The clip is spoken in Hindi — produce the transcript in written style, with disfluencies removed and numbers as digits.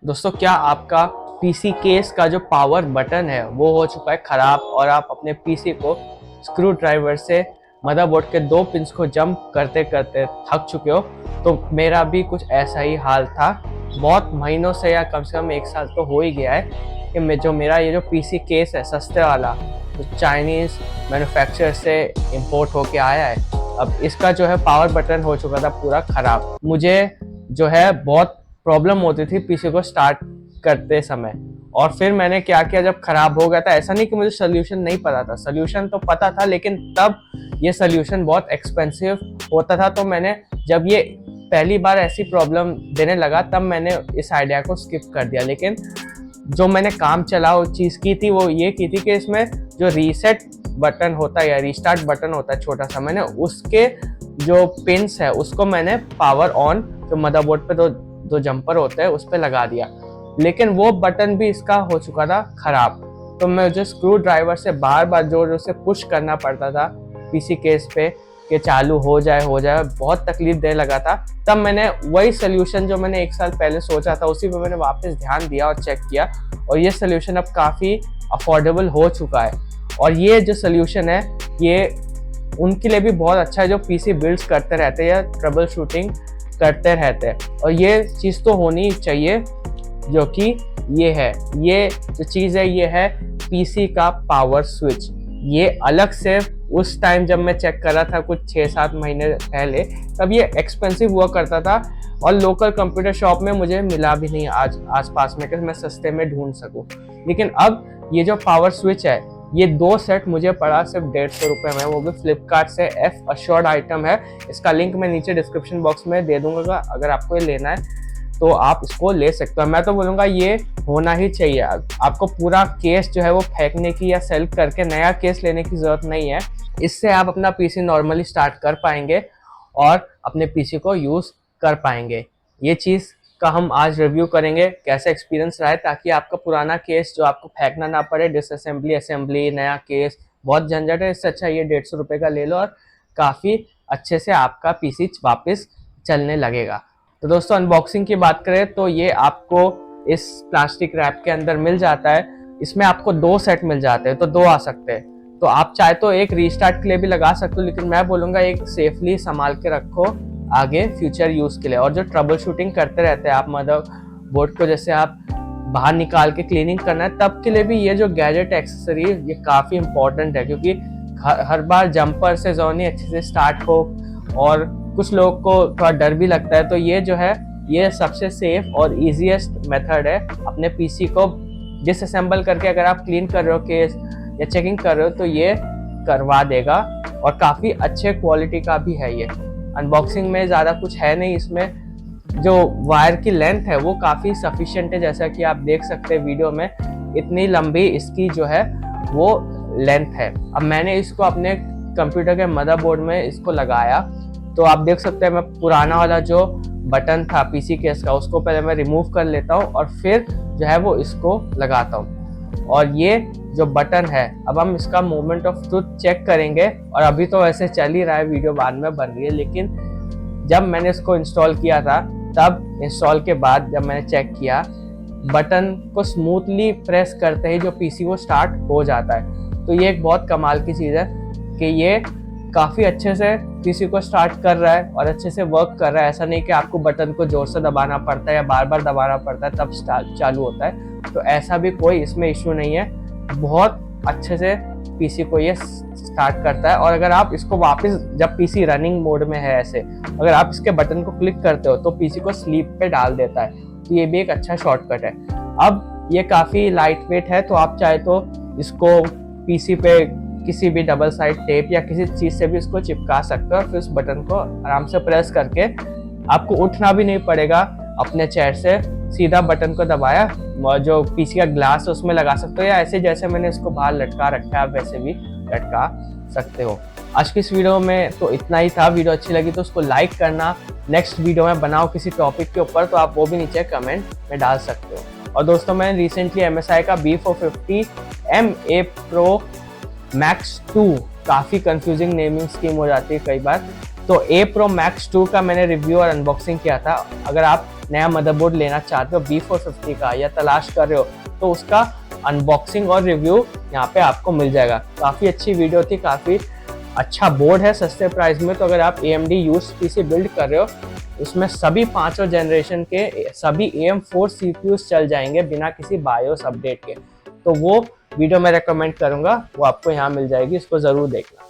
दोस्तों, क्या आपका पीसी केस का जो पावर बटन है वो हो चुका है खराब और आप अपने पीसी को स्क्रू ड्राइवर से मदरबोर्ड के 2 पिंस को जंप करते करते थक चुके हो? तो मेरा भी कुछ ऐसा ही हाल था। बहुत महीनों से या कम से कम 1 साल तो हो ही गया है कि मेरा ये जो पीसी केस है सस्ते वाला, तो चाइनीज़ मैन्युफैक्चरर से इंपोर्ट होके आया है। अब इसका जो है पावर बटन हो चुका था पूरा ख़राब। मुझे जो है बहुत प्रॉब्लम होती थी पीसी को स्टार्ट करते समय। और फिर मैंने क्या किया, जब खराब हो गया था, ऐसा नहीं कि मुझे सोल्यूशन नहीं पता था, सोल्यूशन तो पता था, लेकिन तब ये सोल्यूशन बहुत एक्सपेंसिव होता था। तो मैंने जब ये पहली बार ऐसी प्रॉब्लम देने लगा तब मैंने इस आइडिया को स्किप कर दिया। लेकिन जो मैंने काम चलाओ चीज़ की थी वो ये की थी कि इसमें जो रीसेट बटन होता है या रीस्टार्ट बटन होता है छोटा सा, मैंने उसके जो पिंस है उसको मैंने पावर ऑन, जो मदरबोर्ड पे दो जंपर होते हैं उस पर लगा दिया। लेकिन वो बटन भी इसका हो चुका था खराब। तो मुझे स्क्रू ड्राइवर से बार बार जोर से पुश करना पड़ता था पीसी केस पे कि चालू हो जाए, बहुत तकलीफ देने लगा था। तब मैंने वही सोल्यूशन जो मैंने 1 साल पहले सोचा था उसी पे मैंने वापस ध्यान दिया और चेक किया, और ये सोल्यूशन अब काफ़ी अफोर्डेबल हो चुका है। और ये जो सोल्यूशन है ये उनके लिए भी बहुत अच्छा है जो पीसी बिल्ड्स करते रहते हैं या ट्रबल शूटिंग करते रहते हैं। और ये चीज़ तो होनी चाहिए, जो कि ये जो चीज़ है ये है पीसी का पावर स्विच। ये अलग से उस टाइम जब मैं चेक कर रहा था कुछ 6-7 महीने पहले, तब ये एक्सपेंसिव हुआ करता था और लोकल कंप्यूटर शॉप में मुझे मिला भी नहीं आज आसपास में कि मैं सस्ते में ढूंढ सकूं। लेकिन अब ये जो पावर स्विच है ये 2 सेट मुझे पड़ा सिर्फ 150 रुपये में, वो भी फ्लिपकार्ट से। एफ अश्योर्ड आइटम है, इसका लिंक मैं नीचे डिस्क्रिप्शन बॉक्स में दे दूंगा। अगर आपको ये लेना है तो आप इसको ले सकते हो। मैं तो बोलूँगा ये होना ही चाहिए। आपको पूरा केस जो है वो फेंकने की या सेल करके नया केस लेने की ज़रूरत नहीं है। इससे आप अपना पीसी नॉर्मली स्टार्ट कर पाएंगे और अपने पीसी को यूज़ कर पाएंगे। ये चीज़ का हम आज रिव्यू करेंगे, कैसा एक्सपीरियंस रहा है, ताकि आपका पुराना केस जो आपको फेंकना ना पड़े, डिसअसेंबली असेंबली नया केस बहुत झंझट है। इससे अच्छा ये 150 रुपये का ले लो और काफ़ी अच्छे से आपका पीसी वापस चलने लगेगा। तो दोस्तों, अनबॉक्सिंग की बात करें तो ये आपको इस प्लास्टिक रैप के अंदर मिल जाता है। इसमें आपको 2 सेट मिल जाते हैं, तो 2 आ सकते हैं। तो आप चाहे तो एक रीस्टार्ट के लिए भी लगा सकते हो, लेकिन मैं बोलूँगा एक सेफली संभाल के रखो आगे फ्यूचर यूज़ के लिए। और जो ट्रबल शूटिंग करते रहते हैं आप मदरबोर्ड को, जैसे आप बाहर निकाल के क्लीनिंग करना है, तब के लिए भी ये जो गैजेट एक्सेसरी ये काफ़ी इंपॉर्टेंट है, क्योंकि हर बार जंपर से जोनी अच्छे से स्टार्ट हो और कुछ लोगों को थोड़ा डर भी लगता है। तो ये जो है ये सबसे सेफ और इजीएस्ट मेथड है अपने पीसी को डिसअसेंबल करके। अगर आप क्लीन कर रहे हो केस या चेकिंग कर रहे हो तो ये करवा देगा, और काफ़ी अच्छे क्वालिटी का भी है ये। अनबॉक्सिंग में ज़्यादा कुछ है नहीं, इसमें जो वायर की लेंथ है वो काफ़ी सफिशिएंट है, जैसा कि आप देख सकते हैं वीडियो में। इतनी लंबी इसकी जो है वो लेंथ है। अब मैंने इसको अपने कंप्यूटर के मदरबोर्ड में इसको लगाया, तो आप देख सकते हैं मैं पुराना वाला जो बटन था पीसी केस का उसको पहले मैं रिमूव कर लेता हूँ और फिर जो है वो इसको लगाता हूँ। और ये जो बटन है, अब हम इसका मोमेंट ऑफ ट्रुथ चेक करेंगे। और अभी तो वैसे चल ही रहा है, वीडियो बाद में बन रही है, लेकिन जब मैंने इसको इंस्टॉल किया था तब इंस्टॉल के बाद जब मैंने चेक किया, बटन को स्मूथली प्रेस करते ही जो पीसी वो स्टार्ट हो जाता है। तो ये एक बहुत कमाल की चीज़ है कि ये काफ़ी अच्छे से पीसी को स्टार्ट कर रहा है और अच्छे से वर्क कर रहा है। ऐसा नहीं कि आपको बटन को जोर से दबाना पड़ता है या बार बार दबाना पड़ता है तब चालू होता है, तो ऐसा भी कोई इसमें इशू नहीं है। बहुत अच्छे से पीसी को ये स्टार्ट करता है। और अगर आप इसको वापस, जब पीसी रनिंग मोड में है ऐसे, अगर आप इसके बटन को क्लिक करते हो तो पीसी को स्लीप पे डाल देता है। तो ये भी एक अच्छा शॉर्टकट है। अब ये काफ़ी लाइट वेट है, तो आप चाहे तो इसको पीसी पे किसी भी डबल साइड टेप या किसी चीज़ से भी इसको चिपका सकते हो और फिर उस बटन को आराम से प्रेस करके आपको उठना भी नहीं पड़ेगा अपने चेयर से, सीधा बटन को दबाया, जो पीसी का ग्लास है उसमें लगा सकते हो, या ऐसे जैसे मैंने इसको बाहर लटका रखा है आप वैसे भी लटका सकते हो। आज की इस वीडियो में तो इतना ही था। वीडियो अच्छी लगी तो उसको लाइक करना। नेक्स्ट वीडियो में बनाओ किसी टॉपिक के ऊपर तो आप वो भी नीचे कमेंट में डाल सकते हो। और दोस्तों, मैंने रिसेंटली MSI का B450 MA Pro Max 2, काफ़ी कंफ्यूजिंग नेमिंग स्कीम हो जाती है कई बार, तो A Pro Max 2 का मैंने रिव्यू और अनबॉक्सिंग किया था। अगर आप नया मदरबोर्ड लेना चाहते हो B450 का या तलाश कर रहे हो तो उसका अनबॉक्सिंग और रिव्यू यहाँ पे आपको मिल जाएगा। काफ़ी अच्छी वीडियो थी, काफ़ी अच्छा बोर्ड है सस्ते प्राइस में। तो अगर आप AMD यूज PC बिल्ड कर रहे हो, उसमें सभी पांचों जनरेशन के सभी AM4 CPUs चल जाएंगे बिना किसी बायोस अपडेट के। तो वो वीडियो मैं रेकमेंड करूंगा, वो आपको यहाँ मिल जाएगी, इसको ज़रूर देखना।